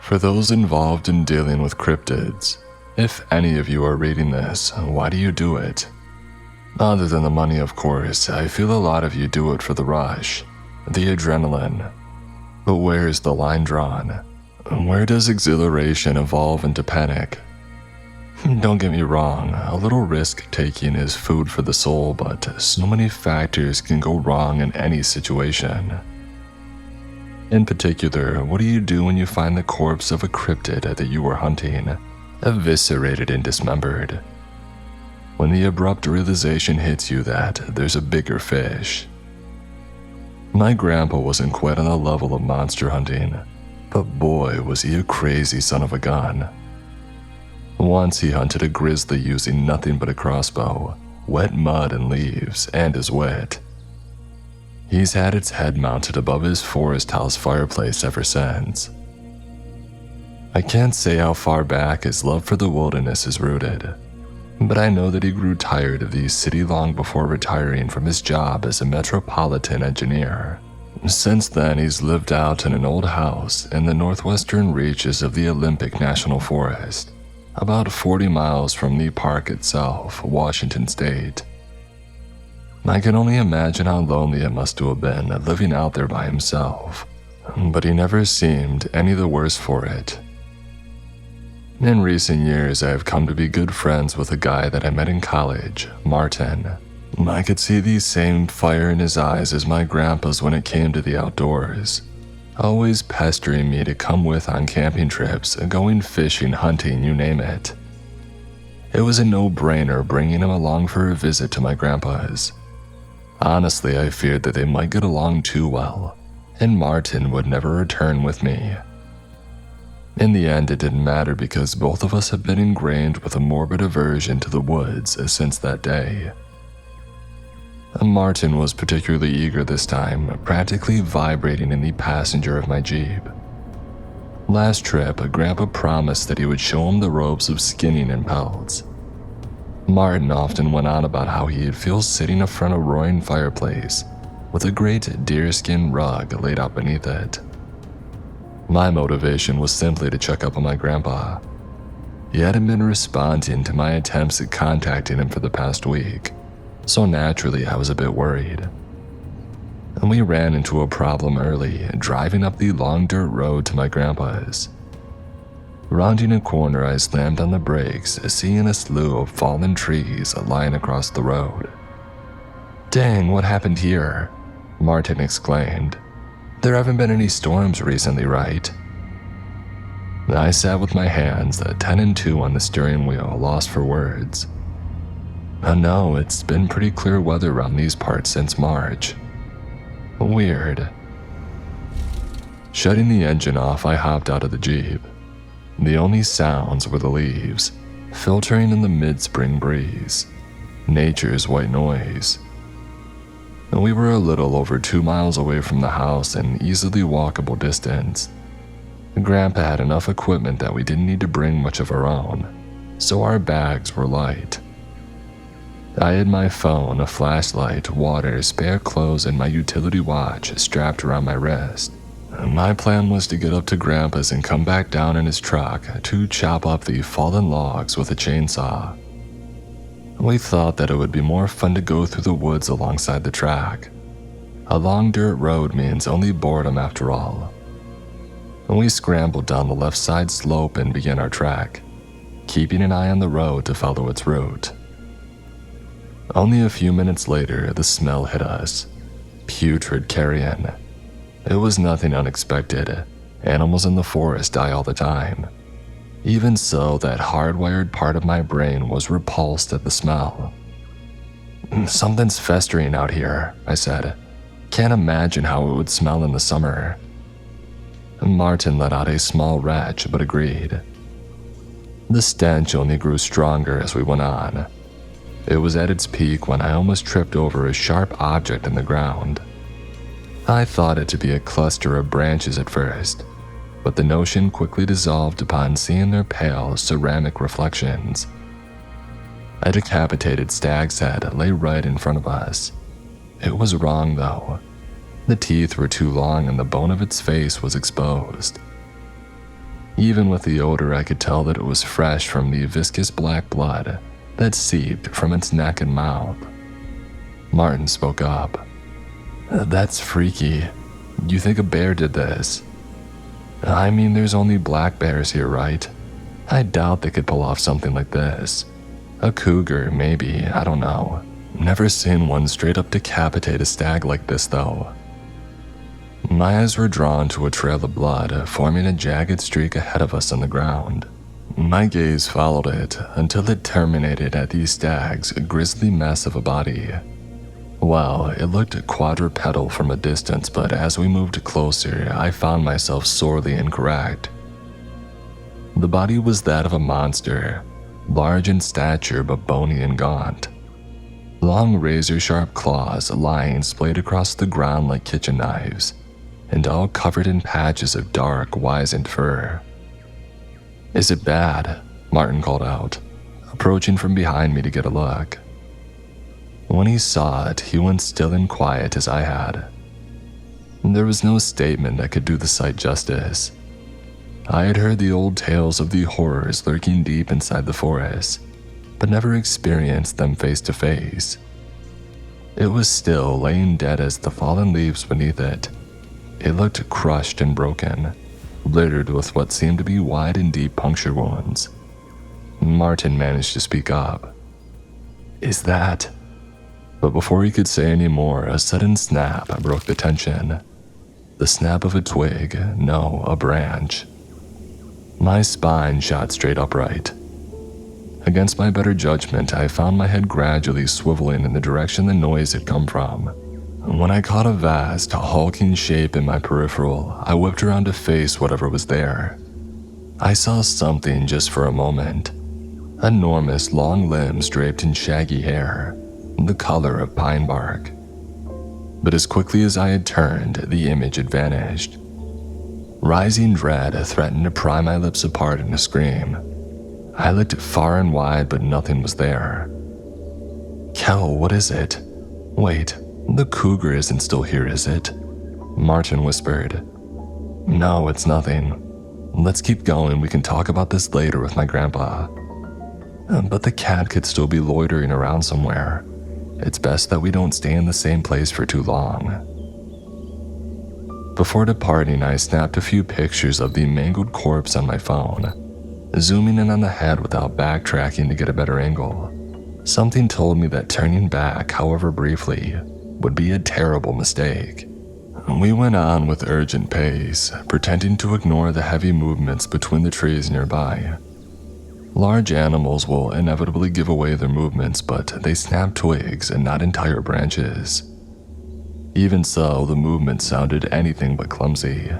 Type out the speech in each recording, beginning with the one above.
For those involved in dealing with cryptids, if any of you are reading this, why do you do it? Other than the money, of course, I feel a lot of you do it for the rush, the adrenaline. But where is the line drawn? Where does exhilaration evolve into panic? Don't get me wrong, a little risk-taking is food for the soul, but so many factors can go wrong in any situation. In particular, what do you do when you find the corpse of a cryptid that you were hunting, eviscerated and dismembered? When the abrupt realization hits you that there's a bigger fish. My grandpa wasn't quite on the level of monster hunting, but boy was he a crazy son of a gun. Once he hunted a grizzly using nothing but a crossbow, wet mud and leaves, and his wit. He's had its head mounted above his forest house fireplace ever since. I can't say how far back his love for the wilderness is rooted, but I know that he grew tired of the city long before retiring from his job as a metropolitan engineer. Since then, he's lived out in an old house in the northwestern reaches of the Olympic National Forest, about 40 miles from the park itself, Washington State. I can only imagine how lonely it must have been living out there by himself, but he never seemed any the worse for it. In recent years, I have come to be good friends with a guy that I met in college, Martin. I could see the same fire in his eyes as my grandpa's when it came to the outdoors, always pestering me to come with on camping trips, going fishing, hunting, you name it. It was a no-brainer bringing him along for a visit to my grandpa's. Honestly, I feared that they might get along too well, and Martin would never return with me. In the end, it didn't matter because both of us had been ingrained with a morbid aversion to the woods since that day. Martin was particularly eager this time, practically vibrating in the passenger of my Jeep. Last trip, Grandpa promised that he would show him the ropes of skinning and pelts. Martin often went on about how he'd feel sitting in front of a roaring fireplace with a great deerskin rug laid out beneath it. My motivation was simply to check up on my grandpa. He hadn't been responding to my attempts at contacting him for the past week, so naturally I was a bit worried. And we ran into a problem early, driving up the long dirt road to my grandpa's. Rounding a corner, I slammed on the brakes, seeing a slew of fallen trees lying across the road. "Dang, what happened here?" Martin exclaimed. "There haven't been any storms recently, right?" I sat with my hands, 10 and 2 on the steering wheel, lost for words. No, it's been pretty clear weather around these parts since March. Weird. Shutting the engine off, I hopped out of the Jeep. The only sounds were the leaves, filtering in the mid-spring breeze, nature's white noise. We were a little over 2 miles away from the house in easily walkable distance. Grandpa had enough equipment that we didn't need to bring much of our own, so our bags were light. I had my phone, a flashlight, water, spare clothes, and my utility watch strapped around my wrist. My plan was to get up to Grandpa's and come back down in his truck to chop up the fallen logs with a chainsaw. We thought that it would be more fun to go through the woods alongside the track. A long dirt road means only boredom after all. We scrambled down the left side slope and began our trek, keeping an eye on the road to follow its route. Only a few minutes later, the smell hit us. Putrid carrion. It was nothing unexpected. Animals in the forest die all the time. Even so, that hardwired part of my brain was repulsed at the smell. "Something's festering out here," I said. "Can't imagine how it would smell in the summer." Martin let out a small retch, but agreed. The stench only grew stronger as we went on. It was at its peak when I almost tripped over a sharp object in the ground. I thought it to be a cluster of branches at first, but the notion quickly dissolved upon seeing their pale ceramic reflections. A decapitated stag's head lay right in front of us. It was wrong, though. The teeth were too long and the bone of its face was exposed. Even with the odor, I could tell that it was fresh from the viscous black blood that seeped from its neck and mouth. Martin spoke up. "That's freaky. You think a bear did this?" "I mean, there's only black bears here, right? I doubt they could pull off something like this. A cougar, maybe, I don't know. Never seen one straight up decapitate a stag like this, though." My eyes were drawn to a trail of blood forming a jagged streak ahead of us on the ground. My gaze followed it until it terminated at the stag's grisly mess of a body. Well, it looked quadrupedal from a distance, but as we moved closer, I found myself sorely incorrect. The body was that of a monster, large in stature but bony and gaunt. Long razor-sharp claws lying splayed across the ground like kitchen knives, and all covered in patches of dark, wizened fur. "Is it bad?" Martin called out, approaching from behind me to get a look. When he saw it, he went still and quiet as I had. There was no statement that could do the sight justice. I had heard the old tales of the horrors lurking deep inside the forest, but never experienced them face to face. It was still laying dead as the fallen leaves beneath it. It looked crushed and broken, littered with what seemed to be wide and deep puncture wounds. Martin managed to speak up. "Is that..." But before he could say any more, a sudden snap broke the tension. The snap of a twig, no, a branch. My spine shot straight upright. Against my better judgment, I found my head gradually swiveling in the direction the noise had come from. When I caught a vast, hulking shape in my peripheral, I whipped around to face whatever was there. I saw something just for a moment. Enormous long limbs draped in shaggy hair, the color of pine bark. But as quickly as I had turned, the image had vanished. Rising dread threatened to pry my lips apart in a scream. I looked far and wide, but nothing was there. "Kel, what is it? Wait, the cougar isn't still here, is it?" Martin whispered. "No, it's nothing. Let's keep going, we can talk about this later with my grandpa." "But the cat could still be loitering around somewhere. It's best that we don't stay in the same place for too long." Before departing, I snapped a few pictures of the mangled corpse on my phone, zooming in on the head without backtracking to get a better angle. Something told me that turning back, however briefly, would be a terrible mistake. We went on with urgent pace, pretending to ignore the heavy movements between the trees nearby. Large animals will inevitably give away their movements, but they snap twigs and not entire branches. Even so, the movements sounded anything but clumsy.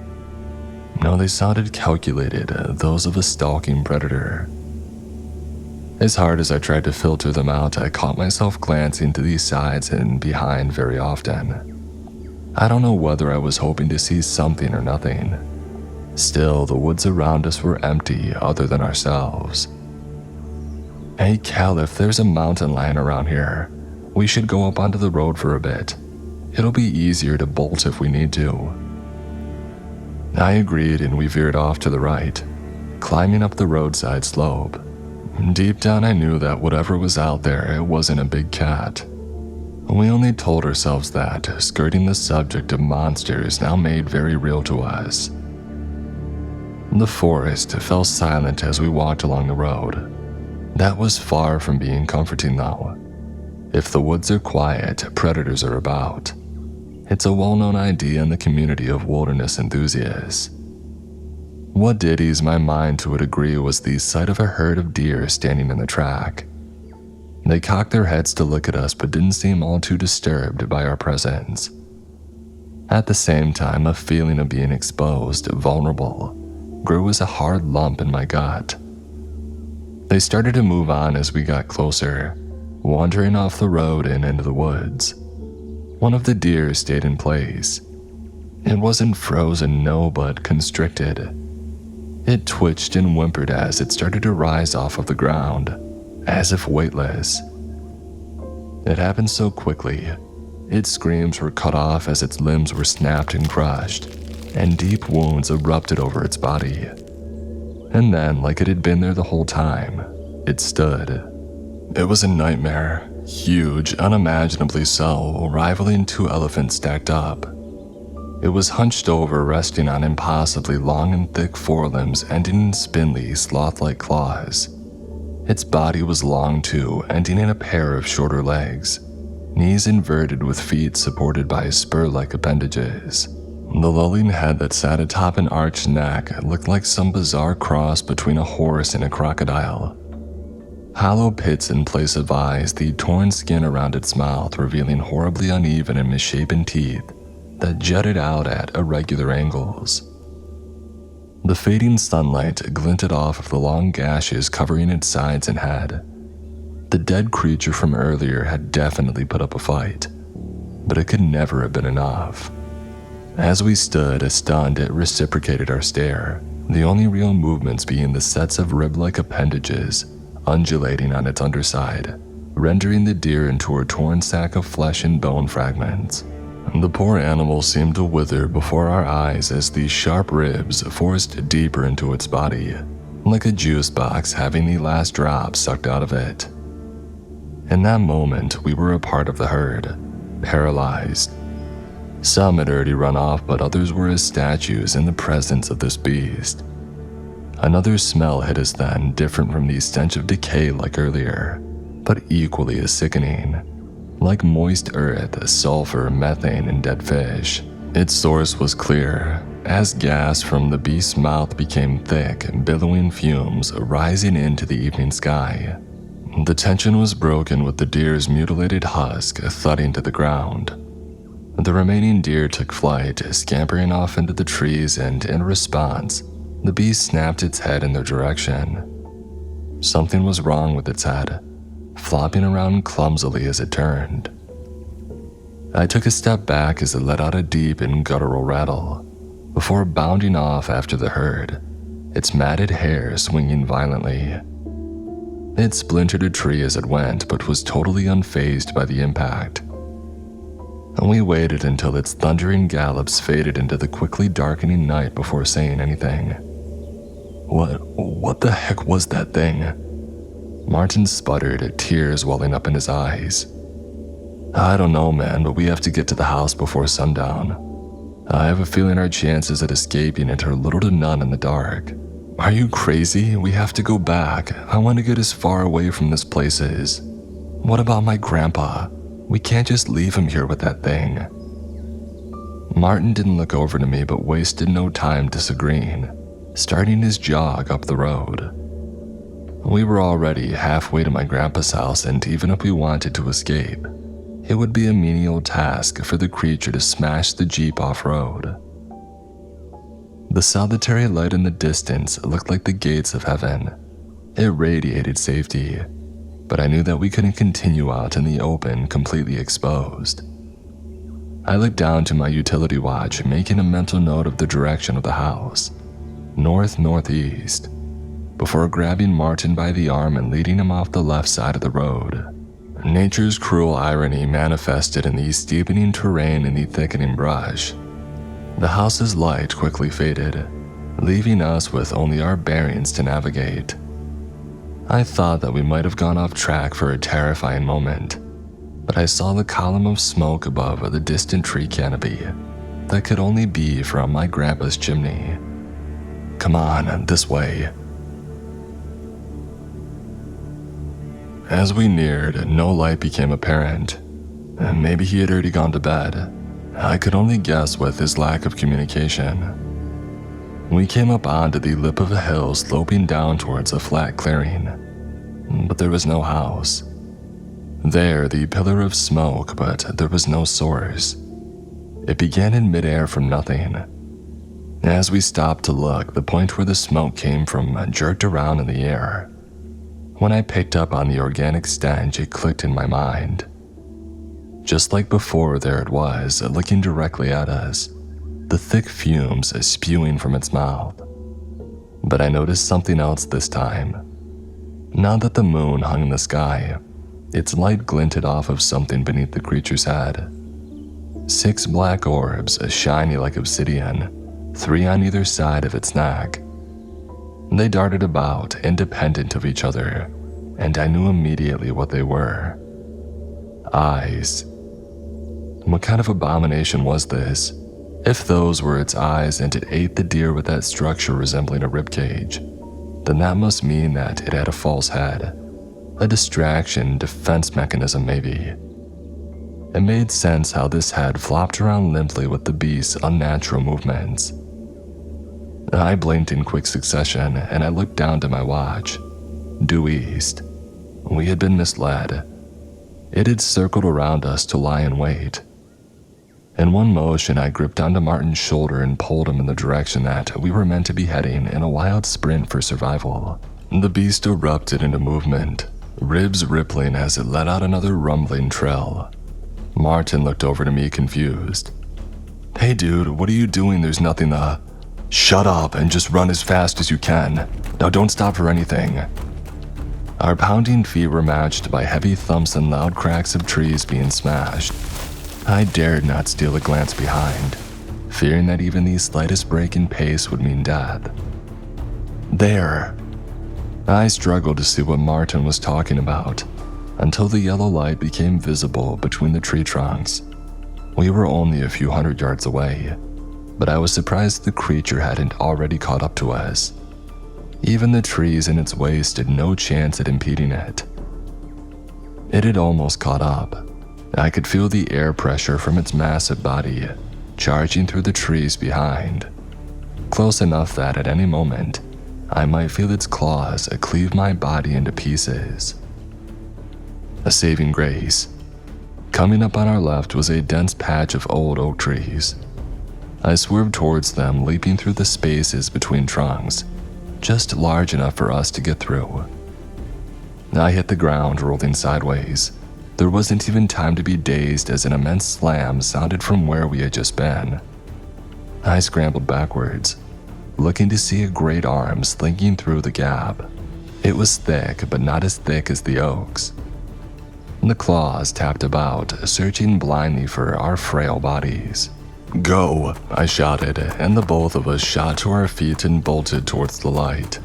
No, they sounded calculated, those of a stalking predator. As hard as I tried to filter them out, I caught myself glancing to the sides and behind very often. I don't know whether I was hoping to see something or nothing. Still, the woods around us were empty other than ourselves. "Hey Cal, if there's a mountain lion around here, we should go up onto the road for a bit. It'll be easier to bolt if we need to." I agreed, and we veered off to the right, climbing up the roadside slope. Deep down I knew that whatever was out there, it wasn't a big cat. We only told ourselves that, skirting the subject of monsters now made very real to us. The forest fell silent as we walked along the road. That was far from being comforting though. If the woods are quiet, predators are about. It's a well-known idea in the community of wilderness enthusiasts. What did ease my mind to a degree was the sight of a herd of deer standing in the track. They cocked their heads to look at us but didn't seem all too disturbed by our presence. At the same time, a feeling of being exposed, vulnerable, grew as a hard lump in my gut. They started to move on as we got closer, wandering off the road and into the woods. One of the deer stayed in place. It wasn't frozen, no, but constricted. It twitched and whimpered as it started to rise off of the ground, as if weightless. It happened so quickly. Its screams were cut off as its limbs were snapped and crushed, and deep wounds erupted over its body. And then, like it had been there the whole time, it stood. It was a nightmare, huge, unimaginably so, rivaling 2 elephants stacked up. It was hunched over, resting on impossibly long and thick forelimbs ending in spindly, sloth-like claws. Its body was long too, ending in a pair of shorter legs, knees inverted with feet supported by spur-like appendages. The lolling head that sat atop an arched neck looked like some bizarre cross between a horse and a crocodile. Hollow pits in place of eyes, the torn skin around its mouth revealing horribly uneven and misshapen teeth that jutted out at irregular angles. The fading sunlight glinted off of the long gashes covering its sides and head. The dead creature from earlier had definitely put up a fight, but it could never have been enough. As we stood, stunned, it reciprocated our stare, the only real movements being the sets of rib-like appendages undulating on its underside, rendering the deer into a torn sack of flesh and bone fragments. The poor animal seemed to wither before our eyes as these sharp ribs forced deeper into its body, like a juice box having the last drop sucked out of it. In that moment, we were a part of the herd, paralyzed. Some had already run off, but others were as statues in the presence of this beast. Another smell hit us then, different from the stench of decay like earlier, but equally as sickening. Like moist earth, sulfur, methane, and dead fish. Its source was clear, as gas from the beast's mouth became thick, billowing fumes rising into the evening sky. The tension was broken with the deer's mutilated husk thudding to the ground. The remaining deer took flight, scampering off into the trees, and in response, the beast snapped its head in their direction. Something was wrong with its head, flopping around clumsily as it turned. I took a step back as it let out a deep and guttural rattle, before bounding off after the herd, its matted hair swinging violently. It splintered a tree as it went, but was totally unfazed by the impact. We waited until its thundering gallops faded into the quickly darkening night before saying anything. What the heck was that thing? Martin sputtered, tears welling up in his eyes. I don't know, man, but we have to get to the house before sundown. I have a feeling our chances at escaping it are little to none in the dark. Are you crazy? We have to go back. I want to get as far away from this place as. What about my grandpa? We can't just leave him here with that thing. Martin didn't look over to me but wasted no time disagreeing, starting his jog up the road. We were already halfway to my grandpa's house, and even if we wanted to escape, it would be a menial task for the creature to smash the Jeep off-road. The solitary light in the distance looked like the gates of heaven. It radiated safety, but I knew that we couldn't continue out in the open completely exposed. I looked down to my utility watch, making a mental note of the direction of the house, north-northeast, before grabbing Martin by the arm and leading him off the left side of the road. Nature's cruel irony manifested in the steepening terrain and the thickening brush. The house's light quickly faded, leaving us with only our bearings to navigate. I thought that we might have gone off track for a terrifying moment, but I saw the column of smoke above the distant tree canopy that could only be from my grandpa's chimney. Come on, this way. As we neared, no light became apparent. Maybe he had already gone to bed. I could only guess with his lack of communication. We came up onto the lip of a hill sloping down towards a flat clearing, but there was no house. There, the pillar of smoke, but there was no source. It began in midair from nothing. As we stopped to look, the point where the smoke came from jerked around in the air. When I picked up on the organic stench, it clicked in my mind. Just like before, there it was, looking directly at us, the thick fumes spewing from its mouth. But I noticed something else this time. Now that the moon hung in the sky, its light glinted off of something beneath the creature's head. 6 black orbs, shiny like obsidian, 3 on either side of its neck. They darted about, independent of each other, and I knew immediately what they were. Eyes. What kind of abomination was this? If those were its eyes and it ate the deer with that structure resembling a ribcage, then that must mean that it had a false head. A distraction, defense mechanism maybe. It made sense how this head flopped around limply with the beast's unnatural movements. I blinked in quick succession and I looked down to my watch. Due east. We had been misled. It had circled around us to lie in wait. In one motion, I gripped onto Martin's shoulder and pulled him in the direction that we were meant to be heading in a wild sprint for survival. The beast erupted into movement, ribs rippling as it let out another rumbling trill. Martin looked over to me confused. "Hey dude, what are you doing? There's nothing to..." "Shut up and just run as fast as you can. Now don't stop for anything." Our pounding feet were matched by heavy thumps and loud cracks of trees being smashed. I dared not steal a glance behind, fearing that even the slightest break in pace would mean death. There. I struggled to see what Martin was talking about, until the yellow light became visible between the tree trunks. We were only a few hundred yards away, but I was surprised the creature hadn't already caught up to us. Even the trees in its way stood no chance at impeding it. It had almost caught up. I could feel the air pressure from its massive body charging through the trees behind, close enough that at any moment I might feel its claws cleave my body into pieces. A saving grace. Coming up on our left was a dense patch of old oak trees. I swerved towards them, leaping through the spaces between trunks, just large enough for us to get through. I hit the ground, rolling sideways. There wasn't even time to be dazed as an immense slam sounded from where we had just been. I scrambled backwards, looking to see a great arm slinking through the gap. It was thick, but not as thick as the oaks. The claws tapped about, searching blindly for our frail bodies. "Go," I shouted, and the both of us shot to our feet and bolted towards the light.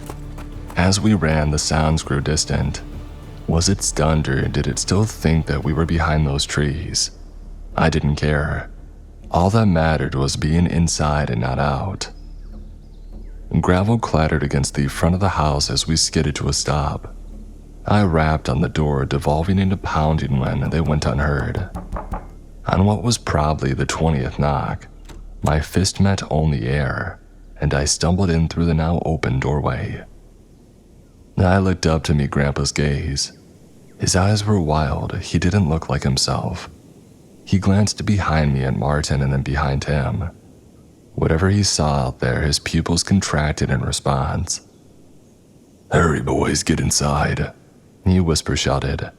As we ran, the sounds grew distant. Was it stunned or did it still think that we were behind those trees? I didn't care. All that mattered was being inside and not out. Gravel clattered against the front of the house as we skidded to a stop. I rapped on the door, devolving into pounding when they went unheard. On what was probably the 20th knock, my fist met only air, and I stumbled in through the now open doorway. I looked up to meet Grandpa's gaze. His eyes were wild. He didn't look like himself. He glanced behind me at Martin and then behind him. Whatever he saw out there, his pupils contracted in response. "Hurry, boys, get inside," he whisper-shouted.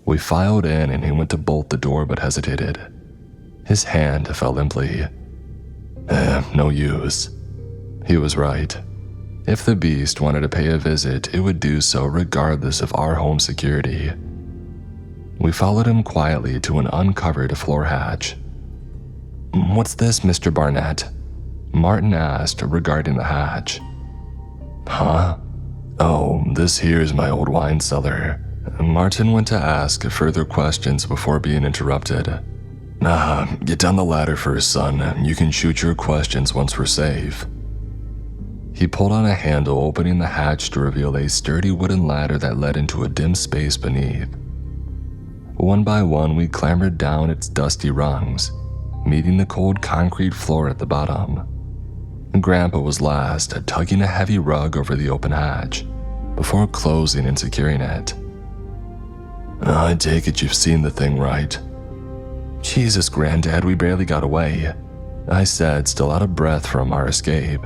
We filed in and he went to bolt the door but hesitated. His hand fell limply. No use. He was right. If the beast wanted to pay a visit, it would do so regardless of our home security. We followed him quietly to an uncovered floor hatch. "What's this, Mr. Barnett?" Martin asked regarding the hatch. "Huh? Oh, this here's my old wine cellar." Martin went to ask further questions before being interrupted. Get down the ladder first, son. You can shoot your questions once we're safe." He pulled on a handle, opening the hatch to reveal a sturdy wooden ladder that led into a dim space beneath. One by one, we clambered down its dusty rungs, meeting the cold concrete floor at the bottom. Grandpa was last, tugging a heavy rug over the open hatch, before closing and securing it. "I take it you've seen the thing, right?" "Jesus, Granddad, we barely got away," I said, still out of breath from our escape.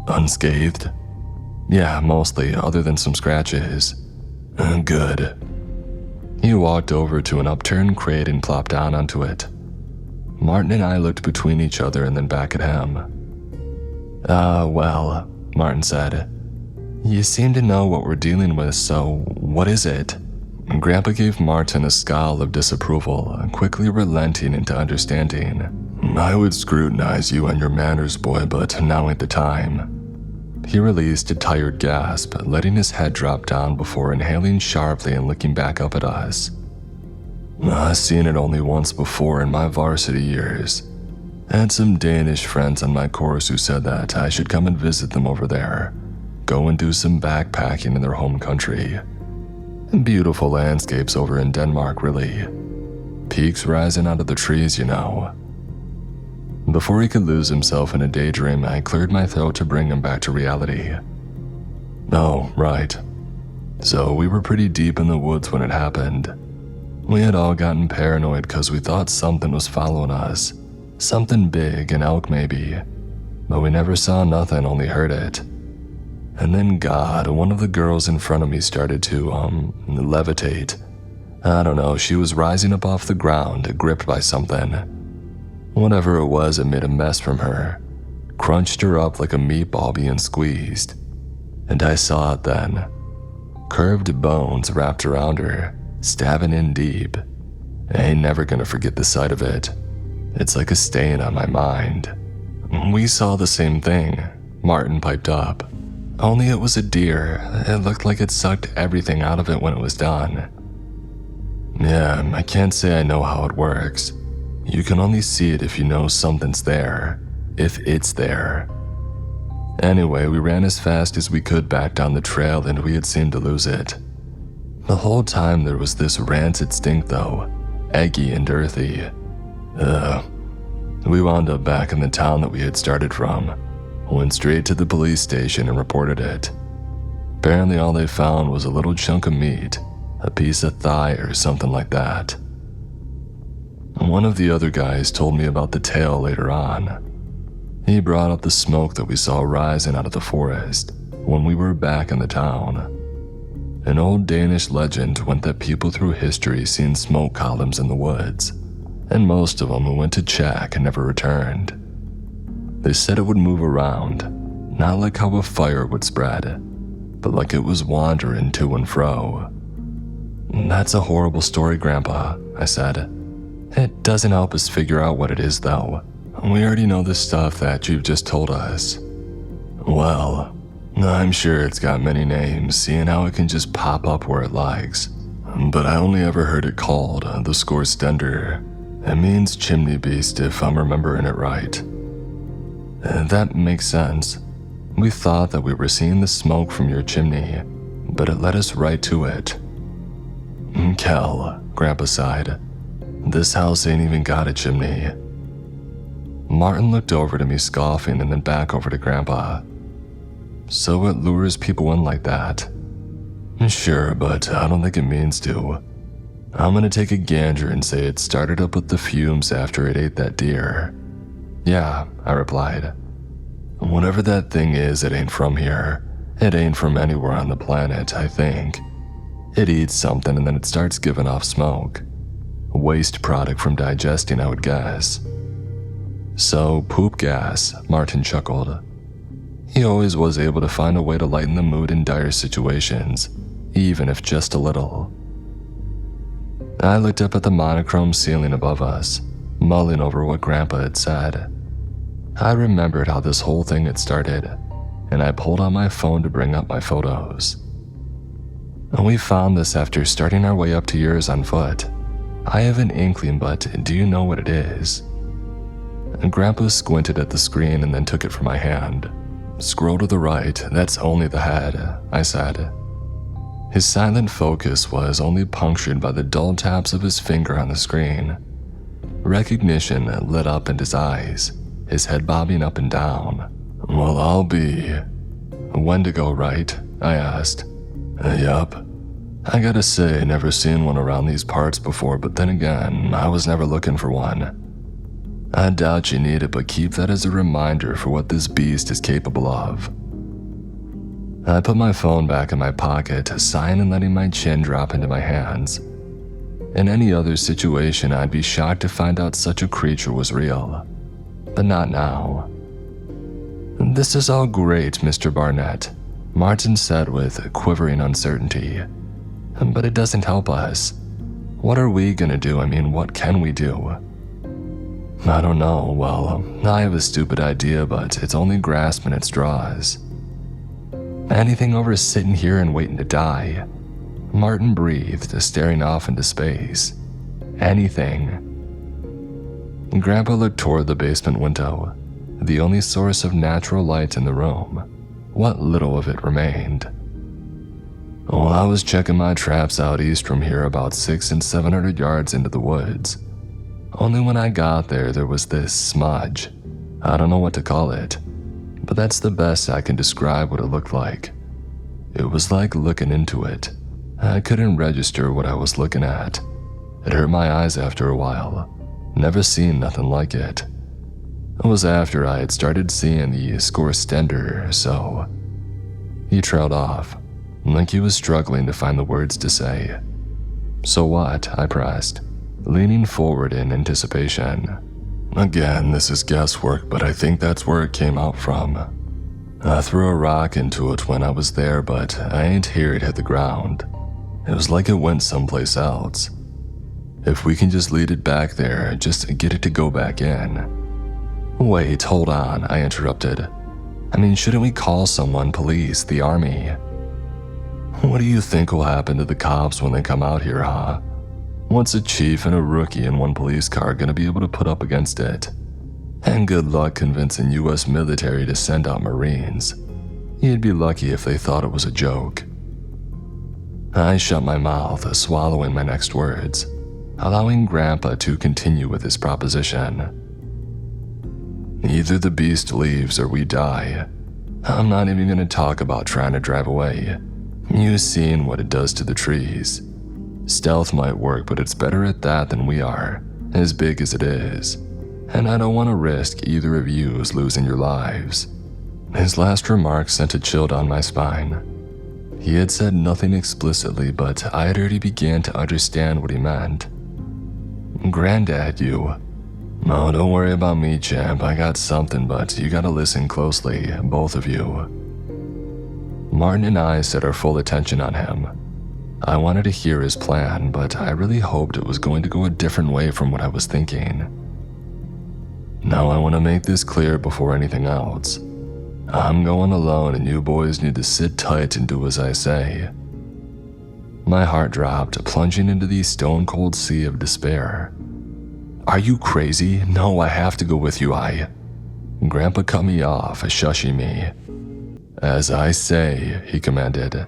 "Unscathed?" "Yeah, mostly, other than some scratches." "Good." He walked over to an upturned crate and plopped down onto it. Martin and I looked between each other and then back at him. Well, Martin said. "You seem to know what we're dealing with, so what is it?" Grandpa gave Martin a scowl of disapproval, quickly relenting into understanding. "I would scrutinize you on your manners, boy, but now ain't the time. He released a tired gasp, letting his head drop down before inhaling sharply and looking back up at us. I've seen it only once before in my varsity years. I had some Danish friends on my course who said that I should come and visit them over there, go and do some backpacking in their home country. Beautiful landscapes over in Denmark, really. Peaks rising out of the trees, you know. Before he could lose himself in a daydream, I cleared my throat to bring him back to reality. Oh, right. So we were pretty deep in the woods when it happened. We had all gotten paranoid because we thought something was following us. Something big, an elk maybe. But we never saw nothing, only heard it. And then God, one of the girls in front of me started to, levitate. I don't know, she was rising up off the ground, gripped by something. Whatever it was, it made a mess from her. Crunched her up like a meatball being squeezed. And I saw it then. Curved bones wrapped around her, stabbing in deep. I ain't never gonna forget the sight of it. It's like a stain on my mind. We saw the same thing, Martin piped up. Only it was a deer. It looked like it sucked everything out of it when it was done. Yeah, I can't say I know how it works. You can only see it if you know something's there, if it's there. Anyway, we ran as fast as we could back down the trail and we had seemed to lose it. The whole time there was this rancid stink though, eggy and earthy. We wound up back in the town that we had started from, went straight to the police station and reported it. Apparently all they found was a little chunk of meat, a piece of thigh or something like that. One of the other guys told me about the tale later on. He brought up the smoke that we saw rising out of the forest when we were back in the town. An old Danish legend went that people through history seen smoke columns in the woods, and most of them went to check and never returned. They said it would move around, not like how a fire would spread, but like it was wandering to and fro. That's a horrible story, Grandpa, I said. It doesn't help us figure out what it is, though. We already know the stuff that you've just told us. Well, I'm sure it's got many names, seeing how it can just pop up where it likes. But I only ever heard it called the Skorstender. It means chimney beast if I'm remembering it right. That makes sense. We thought that we were seeing the smoke from your chimney, but it led us right to it. Kel, Grandpa sighed. This house ain't even got a chimney. Martin looked over to me scoffing and then back over to Grandpa. So it lures people in like that? Sure, but I don't think it means to. I'm gonna take a gander and say it started up with the fumes after it ate that deer. Yeah, I replied. Whatever that thing is, it ain't from here. It ain't from anywhere on the planet, I think. It eats something and then it starts giving off smoke. A waste product from digesting, I would guess. So, poop gas, Martin chuckled. He always was able to find a way to lighten the mood in dire situations, even if just a little. I looked up at the monochrome ceiling above us, mulling over what Grandpa had said. I remembered how this whole thing had started, and I pulled out my phone to bring up my photos. We found this after starting our way up to yours on foot. I have an inkling, but do you know what it is? Grandpa squinted at the screen and then took it from my hand. Scroll to the right, that's only the head, I said. His silent focus was only punctured by the dull taps of his finger on the screen. Recognition lit up in his eyes, his head bobbing up and down. Well, I'll be... Wendigo, right? I asked. Yup. I gotta say, never seen one around these parts before, but then again, I was never looking for one. I doubt you need it, but keep that as a reminder for what this beast is capable of. I put my phone back in my pocket, sighing and letting my chin drop into my hands. In any other situation, I'd be shocked to find out such a creature was real. But not now. This is all great, Mr. Barnett, Martin said with quivering uncertainty. But it doesn't help us. What are we gonna do? I mean, what can we do? I don't know. Well, I have a stupid idea, but it's only grasping at straws. Anything over sitting here and waiting to die? Martin breathed, staring off into space. Anything. Grandpa looked toward the basement window, the only source of natural light in the room, what little of it remained. Well, I was checking my traps out east from here about 600 and 700 yards into the woods. Only when I got there, there was this smudge. I don't know what to call it, but that's the best I can describe what it looked like. It was like looking into it. I couldn't register what I was looking at. It hurt my eyes after a while. Never seen nothing like it. It was after I had started seeing the scorstender, so... He trailed off, like he was struggling to find the words to say. So what? I pressed, leaning forward in anticipation. Again, this is guesswork, but I think that's where it came out from. I threw a rock into it when I was there, but I ain't hear it hit the ground. It was like it went someplace else. If we can just lead it back there, just get it to go back in. Wait, hold on, I interrupted. I mean, shouldn't we call someone, police, the army? What do you think will happen to the cops when they come out here, huh? What's a chief and a rookie in one police car gonna be able to put up against it? And good luck convincing US military to send out Marines. You'd be lucky if they thought it was a joke. I shut my mouth, swallowing my next words, allowing Grandpa to continue with his proposition. Either the beast leaves or we die. I'm not even gonna talk about trying to drive away. You've seen what it does to the trees. Stealth might work, but it's better at that than we are, as big as it is. And I don't want to risk either of yous losing your lives. His last remark sent a chill down my spine. He had said nothing explicitly, but I had already began to understand what he meant. Granddad, you. No, don't worry about me, champ. I got something, but you gotta listen closely, both of you. Martin and I set our full attention on him. I wanted to hear his plan, but I really hoped it was going to go a different way from what I was thinking. Now I want to make this clear before anything else. I'm going alone and you boys need to sit tight and do as I say. My heart dropped, plunging into the stone-cold sea of despair. Are you crazy? No, I have to go with you, Grandpa cut me off, shushing me. As I say, he commanded.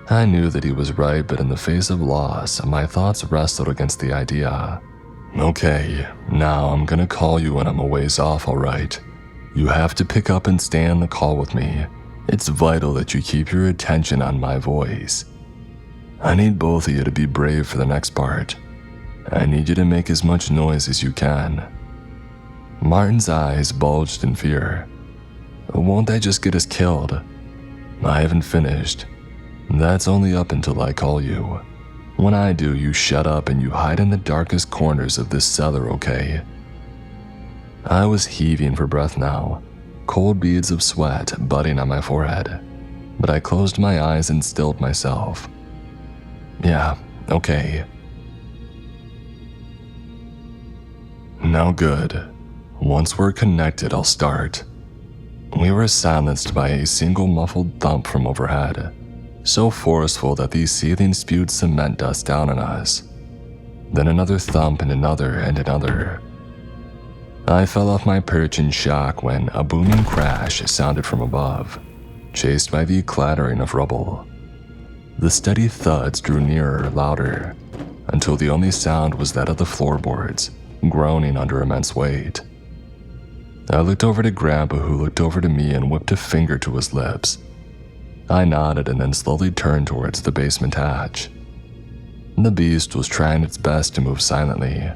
I knew that he was right, but in the face of loss, my thoughts wrestled against the idea. Okay, now I'm gonna call you when I'm a ways off, alright? You have to pick up and stay on the call with me. It's vital that you keep your attention on my voice. I need both of you to be brave for the next part. I need you to make as much noise as you can. Martin's eyes bulged in fear. Won't that just get us killed? I haven't finished. That's only up until I call you. When I do, you shut up and you hide in the darkest corners of this cellar, okay? I was heaving for breath now, cold beads of sweat budding on my forehead, but I closed my eyes and stilled myself. Yeah, okay. Now good. Once we're connected, I'll start. We were silenced by a single muffled thump from overhead, so forceful that the seething spewed cement dust down on us. Then another thump and another and another. I fell off my perch in shock when a booming crash sounded from above, chased by the clattering of rubble. The steady thuds drew nearer, louder, until the only sound was that of the floorboards, groaning under immense weight. I looked over to Grandpa, who looked over to me and whipped a finger to his lips. I nodded and then slowly turned towards the basement hatch. The beast was trying its best to move silently.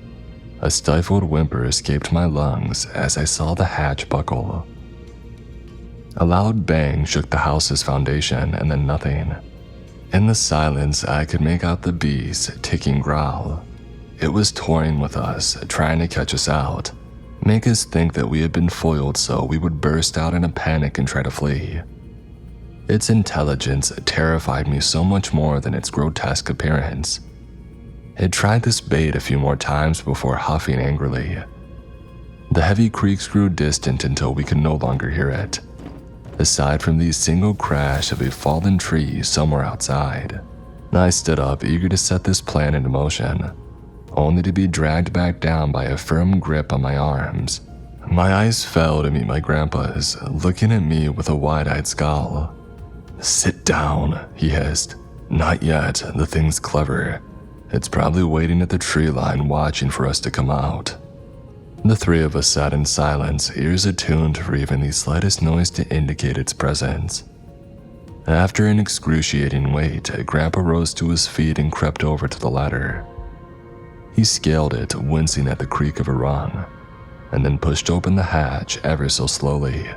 A stifled whimper escaped my lungs as I saw the hatch buckle. A loud bang shook the house's foundation and then nothing. In the silence, I could make out the beast's ticking growl. It was toying with us, trying to catch us out, make us think that we had been foiled so we would burst out in a panic and try to flee. Its intelligence terrified me so much more than its grotesque appearance. It tried this bait a few more times before huffing angrily. The heavy creaks grew distant until we could no longer hear it. aside from the single crash of a fallen tree somewhere outside. I stood up, eager to set this plan into motion, only to be dragged back down by a firm grip on my arms. My eyes fell to meet my grandpa's, looking at me with a wide-eyed scowl. "Sit down," he hissed. "Not yet, the thing's clever. It's probably waiting at the tree line watching for us to come out." The three of us sat in silence, ears attuned for even the slightest noise to indicate its presence. After an excruciating wait, Grandpa rose to his feet and crept over to the ladder. He scaled it, wincing at the creak of a rung, and then pushed open the hatch ever so slowly.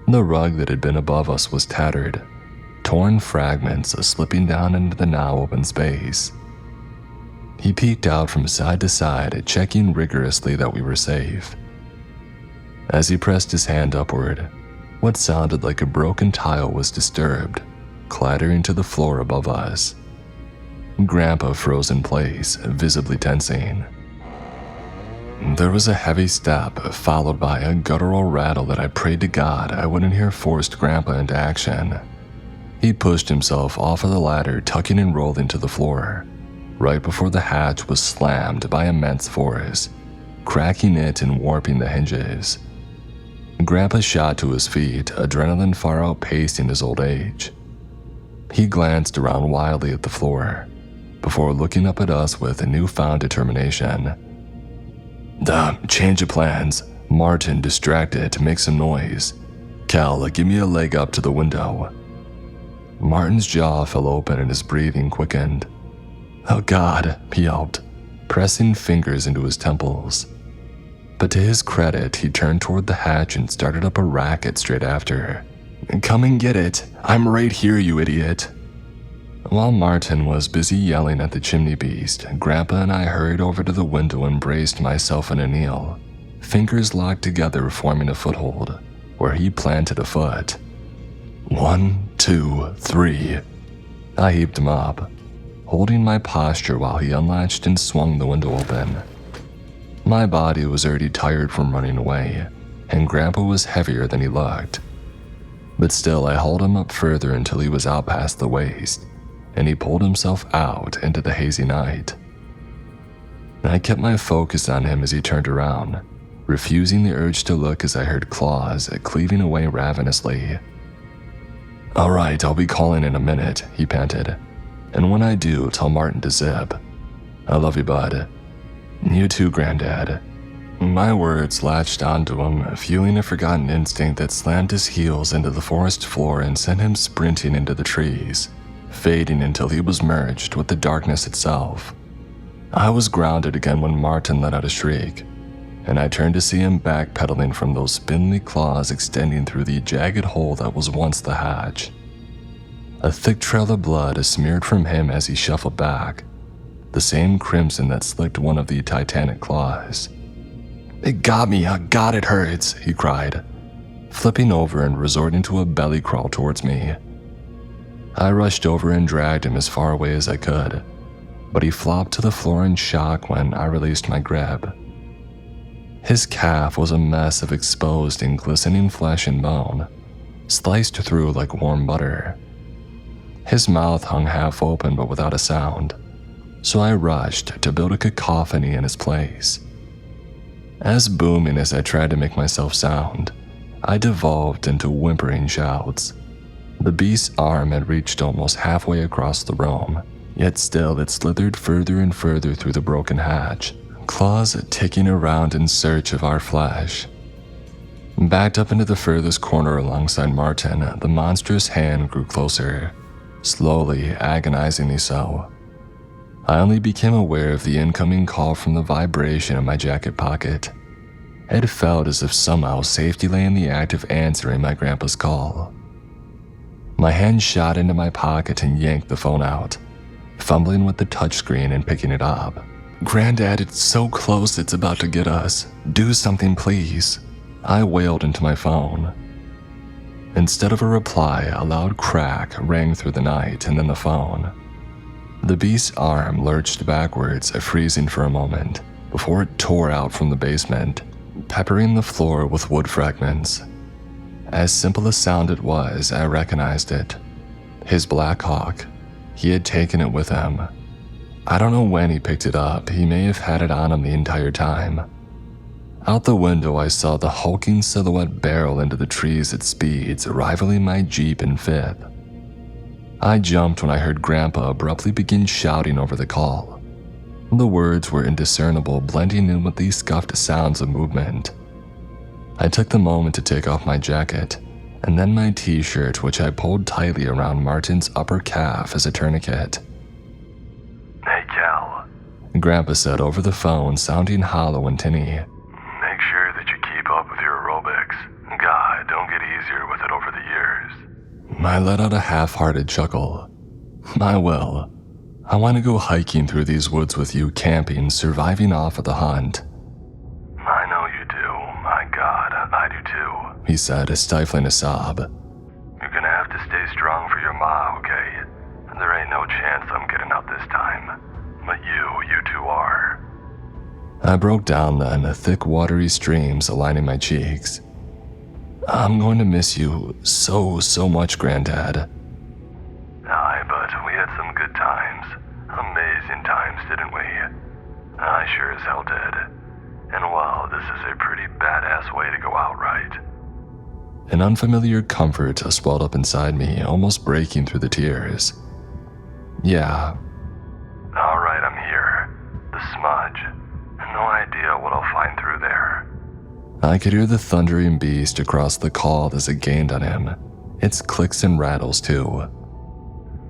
The rug that had been above us was tattered, torn fragments slipping down into the now open space. He peeked out from side to side, checking rigorously that we were safe. As he pressed his hand upward, what sounded like a broken tile was disturbed, clattering to the floor above us. Grandpa froze in place, visibly tensing. There was a heavy step, followed by a guttural rattle that I prayed to God I wouldn't hear forced Grandpa into action. He pushed himself off of the ladder, tucking and rolling to the floor, right before the hatch was slammed by immense force, cracking it and warping the hinges. Grandpa shot to his feet, adrenaline far outpacing his old age. He glanced around wildly at the floor, before looking up at us with a newfound determination. Change of plans. Martin, distracted, to make some noise. Cal, give me a leg up to the window." Martin's jaw fell open and his breathing quickened. "Oh God," he yelped, pressing fingers into his temples. But to his credit, he turned toward the hatch and started up a racket straight after. "Come and get it. I'm right here, you idiot." While Martin was busy yelling at the chimney beast, Grandpa and I hurried over to the window and braced myself in a kneel, fingers locked together forming a foothold, where he planted a foot. 1, 2, 3. I heaped him up, holding my posture while he unlatched and swung the window open. My body was already tired from running away, and Grandpa was heavier than he looked. But still, I hauled him up further until he was out past the waist, and he pulled himself out into the hazy night. I kept my focus on him as he turned around, refusing the urge to look as I heard claws cleaving away ravenously. "All right, I'll be calling in a minute," he panted. "And when I do, tell Martin to zip. I love you, bud." "You too, Granddad." My words latched onto him, fueling a forgotten instinct that slammed his heels into the forest floor and sent him sprinting into the trees, fading until he was merged with the darkness itself. I was grounded again when Martin let out a shriek, and I turned to see him backpedaling from those spindly claws extending through the jagged hole that was once the hatch. A thick trail of blood smeared from him as he shuffled back, the same crimson that slicked one of the titanic claws. "It got me, God, it hurts," he cried, flipping over and resorting to a belly crawl towards me. I rushed over and dragged him as far away as I could, but he flopped to the floor in shock when I released my grip. His calf was a mess of exposed and glistening flesh and bone, sliced through like warm butter. His mouth hung half open but without a sound, so I rushed to build a cacophony in his place. As booming as I tried to make myself sound, I devolved into whimpering shouts. The beast's arm had reached almost halfway across the room, yet still it slithered further and further through the broken hatch, claws ticking around in search of our flesh. Backed up into the furthest corner alongside Martin, the monstrous hand grew closer, slowly, agonizingly so. I only became aware of the incoming call from the vibration in my jacket pocket. It felt as if somehow safety lay in the act of answering my grandpa's call. My hand shot into my pocket and yanked the phone out, fumbling with the touchscreen and picking it up. "Granddad, it's so close it's about to get us. Do something, please," I wailed into my phone. Instead of a reply, a loud crack rang through the night and then the phone. The beast's arm lurched backwards, freezing for a moment, before it tore out from the basement, peppering the floor with wood fragments. As simple a sound it was, I recognized it. His Black Hawk. He had taken it with him. I don't know when he picked it up, he may have had it on him the entire time. Out the window I saw the hulking silhouette barrel into the trees at speeds rivaling my Jeep in fifth. I jumped when I heard Grandpa abruptly begin shouting over the call. The words were indiscernible, blending in with the scuffed sounds of movement. I took the moment to take off my jacket, and then my t-shirt, which I pulled tightly around Martin's upper calf as a tourniquet. Hey, Cal. Grandpa said over the phone, sounding hollow and tinny. Make sure that you keep up with your aerobics. God, don't get easier with it over the years. I let out a half-hearted chuckle. I will. I want to go hiking through these woods with you, camping, surviving off of the hunt. I know you do. My God, I do too. He said, stifling a sob. You're gonna have to stay strong for your ma, okay? There ain't no chance I'm getting out this time. But you two are. I broke down then, thick watery streams aligning my cheeks. I'm going to miss you so much, Granddad. Aye, but we had some good times. Amazing times, didn't we? I sure as hell did. And wow, this is a pretty badass way to go out, right? An unfamiliar comfort swelled up inside me, almost breaking through the tears. Yeah. Alright, I'm here. The smudge. No idea what I'll find through there. I could hear the thundering beast across the call as it gained on him. Its clicks and rattles, too.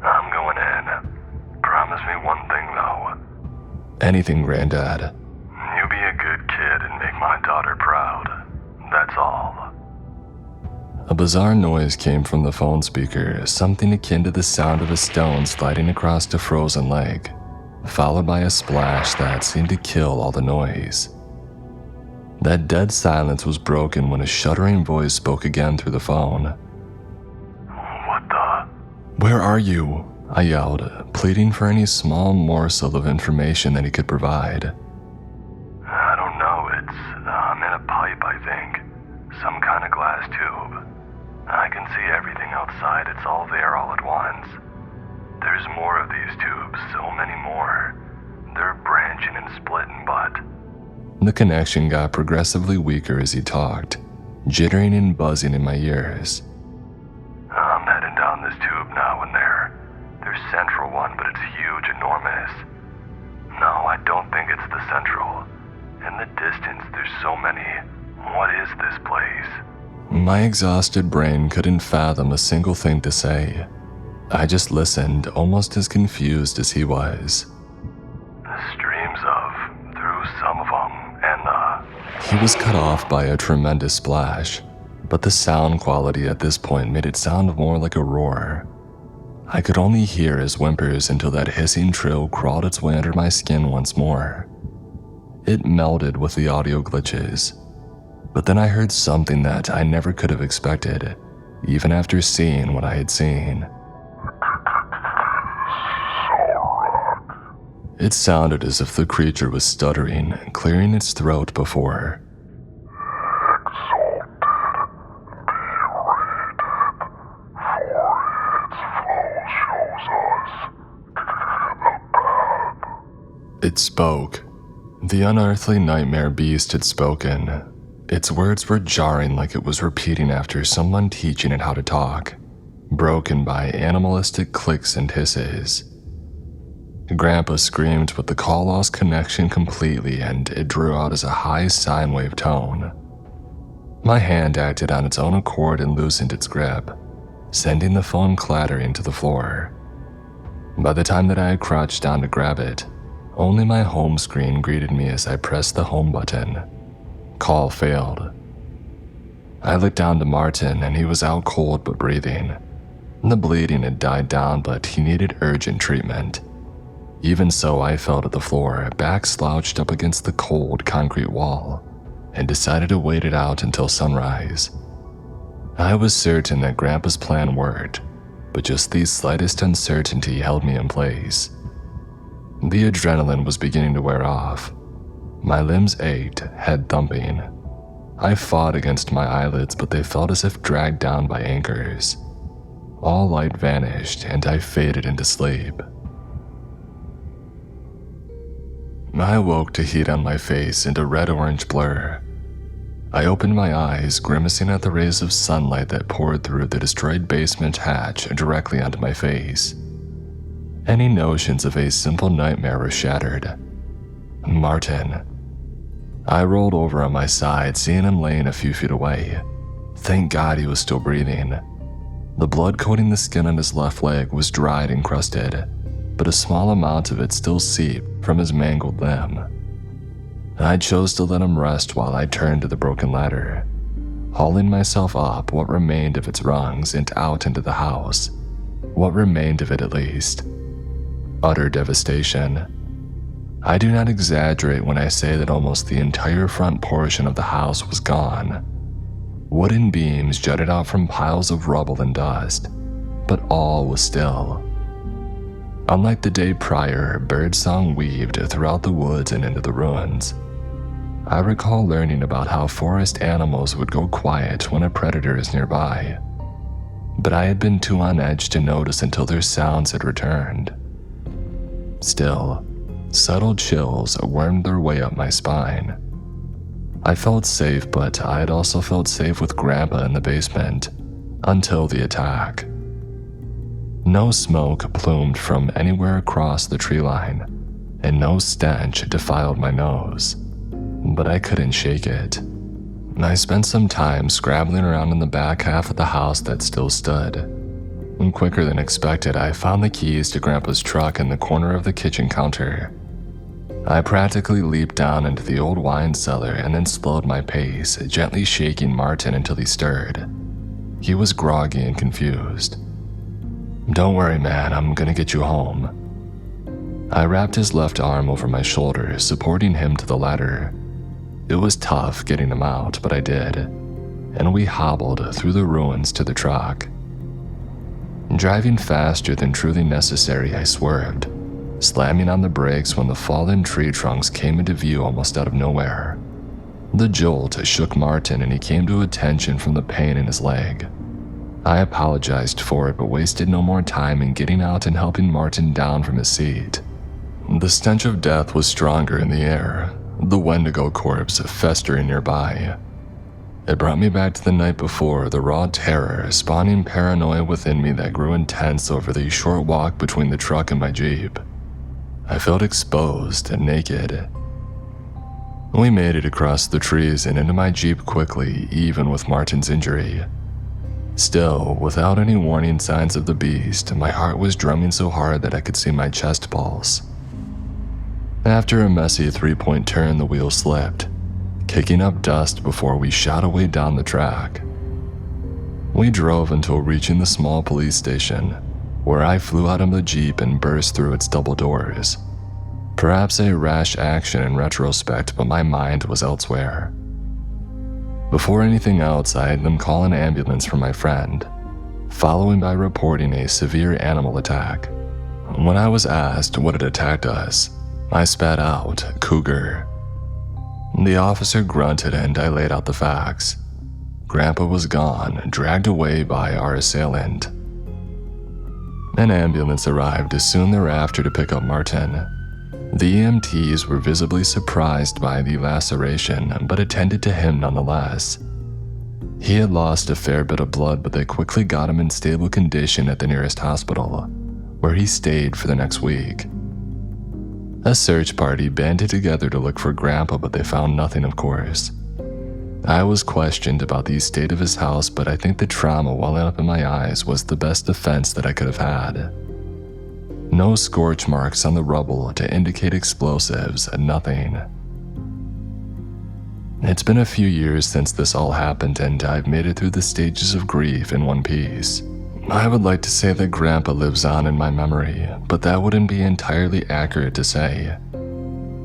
I'm going in. Promise me one thing, though. Anything, Granddad. You be a good kid and make my daughter proud. That's all. A bizarre noise came from the phone speaker, something akin to the sound of a stone sliding across a frozen lake, followed by a splash that seemed to kill all the noise. That dead silence was broken when a shuddering voice spoke again through the phone. What the? Where are you? I yelled, pleading for any small morsel of information that he could provide. I don't know, I'm in a pipe, I think. Some kind of glass tube. I can see everything outside, it's all there all at once. There's more of these tubes, so many more. They're branching and splitting, but... The connection got progressively weaker as he talked, jittering and buzzing in my ears. I'm heading down this tube now and there's central one, but it's huge, enormous. No, I don't think it's the central. In the distance, there's so many. What is this place? My exhausted brain couldn't fathom a single thing to say. I just listened, almost as confused as he was. The streams of, through some of them, and He was cut off by a tremendous splash, but the sound quality at this point made it sound more like a roar. I could only hear his whimpers until that hissing trill crawled its way under my skin once more. It melded with the audio glitches, but then I heard something that I never could have expected, even after seeing what I had seen. It sounded as if the creature was stuttering, clearing its throat before. It spoke. The unearthly nightmare beast had spoken. Its words were jarring, like it was repeating after someone teaching it how to talk, broken by animalistic clicks and hisses. Grandpa screamed, but the call lost connection completely and it drew out as a high sine wave tone. My hand acted on its own accord and loosened its grip, sending the phone clattering to the floor. By the time that I had crouched down to grab it, only my home screen greeted me as I pressed the home button. Call failed. I looked down to Martin and he was out cold but breathing. The bleeding had died down, but he needed urgent treatment. Even so, I fell to the floor, back slouched up against the cold concrete wall, and decided to wait it out until sunrise. I was certain that Grandpa's plan worked, but just the slightest uncertainty held me in place. The adrenaline was beginning to wear off. My limbs ached, head thumping. I fought against my eyelids, but they felt as if dragged down by anchors. All light vanished, and I faded into sleep. I woke to heat on my face and a red-orange blur. I opened my eyes, grimacing at the rays of sunlight that poured through the destroyed basement hatch directly onto my face. Any notions of a simple nightmare were shattered. Martin. I rolled over on my side, seeing him laying a few feet away. Thank God he was still breathing. The blood coating the skin on his left leg was dried and crusted, but a small amount of it still seeped from his mangled limb. I chose to let him rest while I turned to the broken ladder, hauling myself up what remained of its rungs and out into the house. What remained of it, at least. Utter devastation. I do not exaggerate when I say that almost the entire front portion of the house was gone. Wooden beams jutted out from piles of rubble and dust, but all was still. Unlike the day prior, birdsong weaved throughout the woods and into the ruins. I recall learning about how forest animals would go quiet when a predator is nearby, but I had been too on edge to notice until their sounds had returned. Still, subtle chills wormed their way up my spine. I felt safe, but I had also felt safe with Grandpa in the basement, until the attack. No smoke plumed from anywhere across the tree line, and no stench defiled my nose, but I couldn't shake it. I spent some time scrabbling around in the back half of the house that still stood. And quicker than expected, I found the keys to Grandpa's truck in the corner of the kitchen counter. I practically leaped down into the old wine cellar and then slowed my pace, gently shaking Martin until he stirred. He was groggy and confused. "Don't worry, man, I'm gonna get you home." I wrapped his left arm over my shoulder, supporting him to the ladder. It was tough getting him out, but I did, and we hobbled through the ruins to the truck. Driving faster than truly necessary, I swerved, slamming on the brakes when the fallen tree trunks came into view almost out of nowhere. The jolt shook Martin and he came to attention from the pain in his leg. I apologized for it, but wasted no more time in getting out and helping Martin down from his seat. The stench of death was stronger in the air, the Wendigo corpse festering nearby. It brought me back to the night before, the raw terror spawning paranoia within me that grew intense over the short walk between the truck and my Jeep. I felt exposed and naked. We made it across the trees and into my Jeep quickly, even with Martin's injury. Still, without any warning signs of the beast, my heart was drumming so hard that I could see my chest pulse. After a messy three-point turn, the wheel slipped, kicking up dust before we shot away down the track. We drove until reaching the small police station, where I flew out of the Jeep and burst through its double doors. Perhaps a rash action in retrospect, but my mind was elsewhere. Before anything else, I had them call an ambulance for my friend, following by reporting a severe animal attack. When I was asked what had attacked us, I spat out, "Cougar." The officer grunted and I laid out the facts. Grandpa was gone, dragged away by our assailant. An ambulance arrived soon thereafter to pick up Martin. The EMTs were visibly surprised by the laceration, but attended to him nonetheless. He had lost a fair bit of blood, but they quickly got him in stable condition at the nearest hospital, where he stayed for the next week. A search party banded together to look for Grandpa, but they found nothing, of course. I was questioned about the state of his house, but I think the trauma welling up in my eyes was the best defense that I could have had. No scorch marks on the rubble to indicate explosives, nothing. It's been a few years since this all happened, and I've made it through the stages of grief in one piece. I would like to say that Grandpa lives on in my memory, but that wouldn't be entirely accurate to say.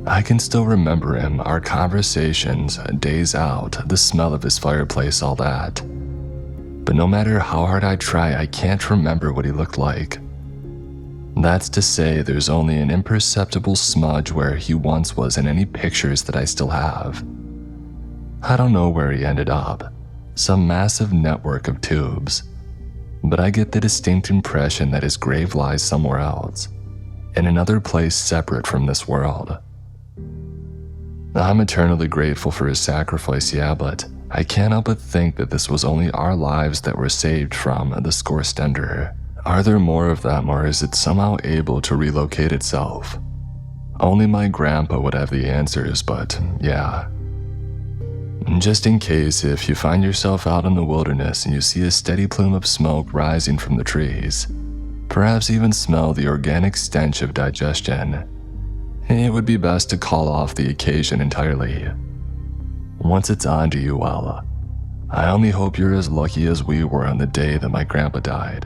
I can still remember him, our conversations, days out, the smell of his fireplace, all that. But no matter how hard I try, I can't remember what he looked like. That's to say, there's only an imperceptible smudge where he once was in any pictures that I still have. I don't know where he ended up, some massive network of tubes, but I get the distinct impression that his grave lies somewhere else, in another place separate from this world. I'm eternally grateful for his sacrifice, yeah, but I can't help but think that this was only our lives that were saved from the Skorstender. Are there more of them, or is it somehow able to relocate itself? Only my grandpa would have the answers, but yeah. Just in case, if you find yourself out in the wilderness and you see a steady plume of smoke rising from the trees, perhaps even smell the organic stench of digestion, it would be best to call off the occasion entirely. Once it's on to you, well, I only hope you're as lucky as we were on the day that my grandpa died.